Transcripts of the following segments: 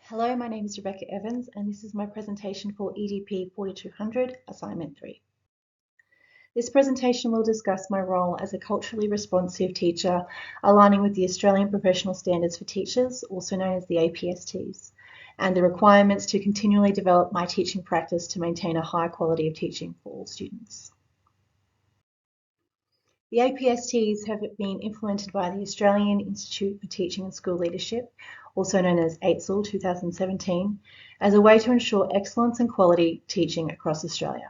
Hello, my name is Rebecca Evans, and this is my presentation for EDP4200 Assignment 3. This presentation will discuss my role as a culturally responsive teacher, aligning with the Australian Professional Standards for Teachers, also known as the APSTs, and the requirements to continually develop my teaching practice to maintain a high quality of teaching for all students. The APSTs have been implemented by the Australian Institute for Teaching and School Leadership, also known as AITSL 2017, as a way to ensure excellence and quality teaching across Australia.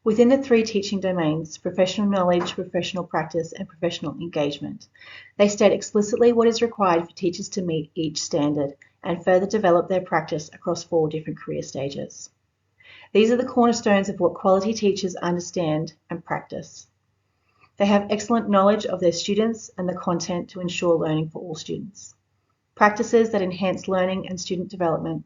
Within the three teaching domains, professional knowledge, professional practice, and professional engagement, they state explicitly what is required for teachers to meet each standard and further develop their practice across 4 different career stages. These are the cornerstones of what quality teachers understand and practice. They have excellent knowledge of their students and the content to ensure learning for all students. Practices that enhance learning and student development,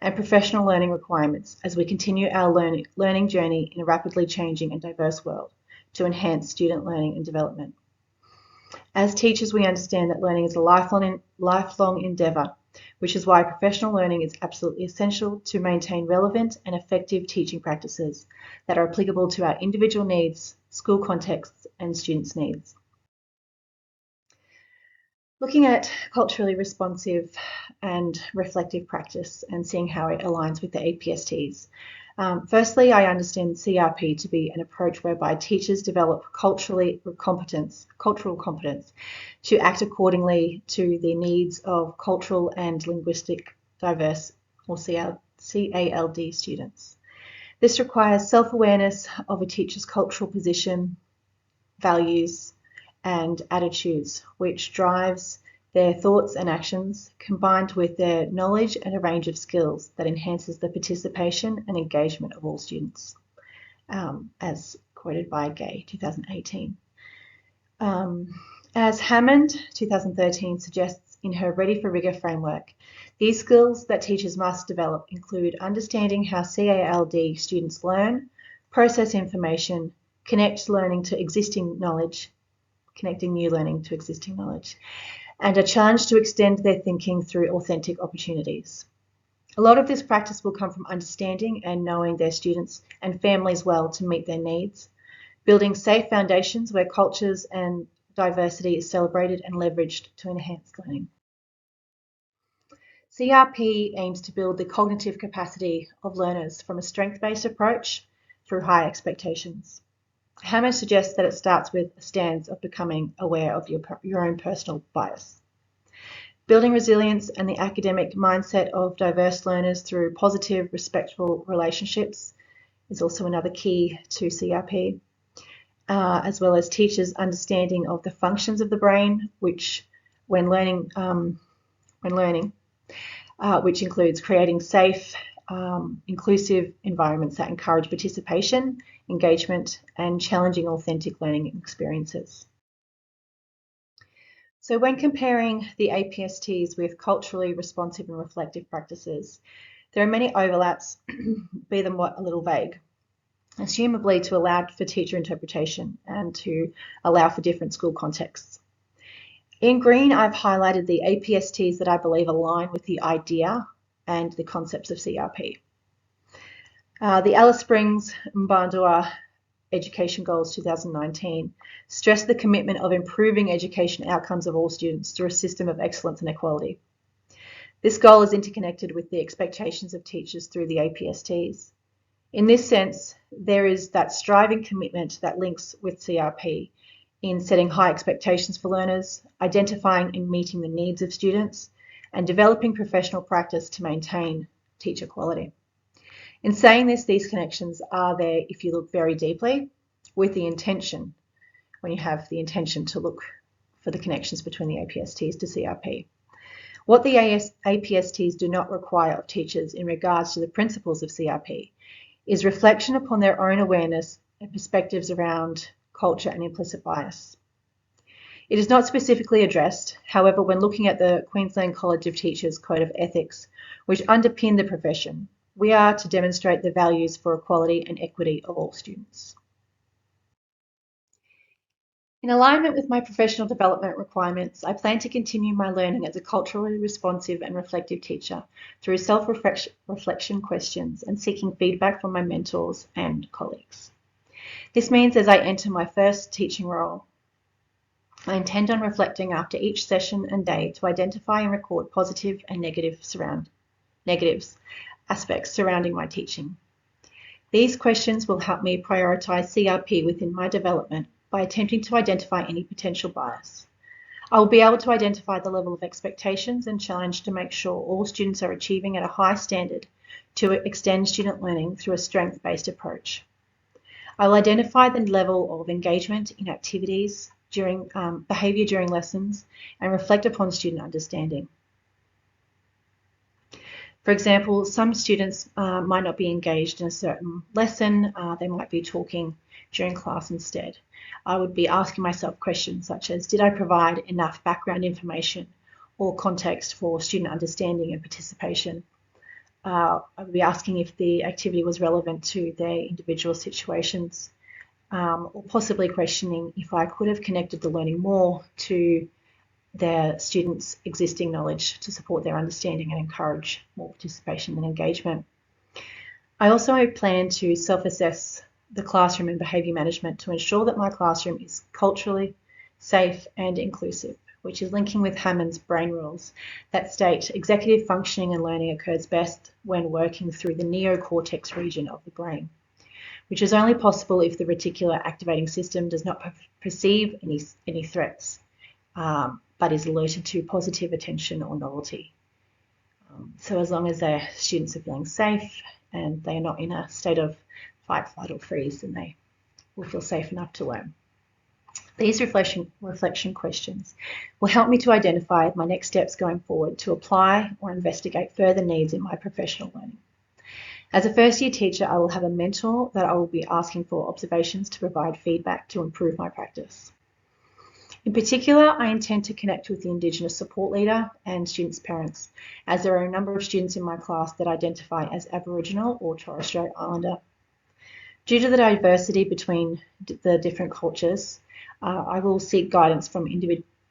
and professional learning requirements as we continue our learning journey in a rapidly changing and diverse world to enhance student learning and development. As teachers, we understand that learning is a lifelong endeavour, which is why professional learning is absolutely essential to maintain relevant and effective teaching practices that are applicable to our individual needs, school contexts, and students' needs. Looking at culturally responsive and reflective practice and seeing how it aligns with the APSTs. Firstly, I understand CRP to be an approach whereby teachers develop cultural competence to act accordingly to the needs of cultural and linguistic diverse or CALD students. This requires self-awareness of a teacher's cultural position, values, and attitudes, which drives their thoughts and actions, combined with their knowledge and a range of skills that enhances the participation and engagement of all students, as quoted by Gay, 2018. As Hammond, 2013, suggests in her Ready for Rigor framework, these skills that teachers must develop include understanding how CALD students learn, process information, connect learning to existing knowledge, connecting new learning to existing knowledge, and a challenge to extend their thinking through authentic opportunities. A lot of this practice will come from understanding and knowing their students and families well to meet their needs, building safe foundations where cultures and diversity is celebrated and leveraged to enhance learning. CRP aims to build the cognitive capacity of learners from a strength-based approach through high expectations. Hammond suggests that it starts with a stance of becoming aware of your own personal bias. Building resilience and the academic mindset of diverse learners through positive, respectful relationships is also another key to CRP, as well as teachers' understanding of the functions of the brain, which when learning, which includes creating safe, inclusive environments that encourage participation, engagement, and challenging authentic learning experiences. So when comparing the APSTs with culturally responsive and reflective practices, there are many overlaps, be them a little vague, assumably to allow for teacher interpretation and to allow for different school contexts. In green, I've highlighted the APSTs that I believe align with the idea and the concepts of CRP. The Alice Springs Mbandua Education Goals 2019 stress the commitment of improving education outcomes of all students through a system of excellence and equality. This goal is interconnected with the expectations of teachers through the APSTs. In this sense, there is that striving commitment that links with CRP in setting high expectations for learners, identifying and meeting the needs of students, and developing professional practice to maintain teacher quality. In saying this, these connections are there if you look very deeply with the intention, when you have the intention to look for the connections between the APSTs to CRP. What the APSTs do not require of teachers in regards to the principles of CRP is reflection upon their own awareness and perspectives around culture and implicit bias. It is not specifically addressed, however, when looking at the Queensland College of Teachers Code of Ethics, which underpin the profession, we are to demonstrate the values for equality and equity of all students. In alignment with my professional development requirements, I plan to continue my learning as a culturally responsive and reflective teacher through self-reflection questions and seeking feedback from my mentors and colleagues. This means as I enter my first teaching role, I intend on reflecting after each session and day to identify and record positive and negatives aspects surrounding my teaching. These questions will help me prioritise CRP within my development by attempting to identify any potential bias. I will be able to identify the level of expectations and challenge to make sure all students are achieving at a high standard to extend student learning through a strength-based approach. I will identify the level of engagement in activities during behaviour during lessons and reflect upon student understanding. For example, some students might not be engaged in a certain lesson, they might be talking during class instead. I would be asking myself questions such as, did I provide enough background information or context for student understanding and participation? I would be asking if the activity was relevant to their individual situations, or possibly questioning if I could have connected the learning more to their students' existing knowledge to support their understanding and encourage more participation and engagement. I also plan to self-assess the classroom and behaviour management to ensure that my classroom is culturally safe and inclusive, which is linking with Hammond's brain rules that state executive functioning and learning occurs best when working through the neocortex region of the brain, which is only possible if the reticular activating system does not perceive any threats, but is alerted to positive attention or novelty. So as long as their students are feeling safe and they are not in a state of fight, flight or freeze, then they will feel safe enough to learn. These reflection questions will help me to identify my next steps going forward to apply or investigate further needs in my professional learning. As a first year teacher, I will have a mentor that I will be asking for observations to provide feedback to improve my practice. In particular, I intend to connect with the Indigenous support leader and students' parents, as there are a number of students in my class that identify as Aboriginal or Torres Strait Islander. Due to the diversity between the different cultures, I will seek guidance from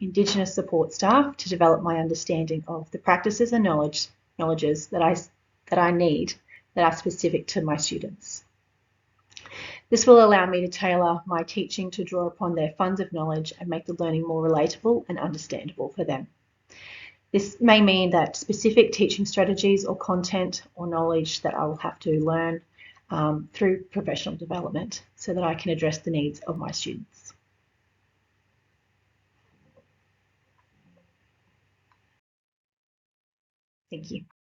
Indigenous support staff to develop my understanding of the practices and knowledges that I need that are specific to my students. This will allow me to tailor my teaching to draw upon their funds of knowledge and make the learning more relatable and understandable for them. This may mean that specific teaching strategies or content or knowledge that I will have to learn through professional development so that I can address the needs of my students. Thank you.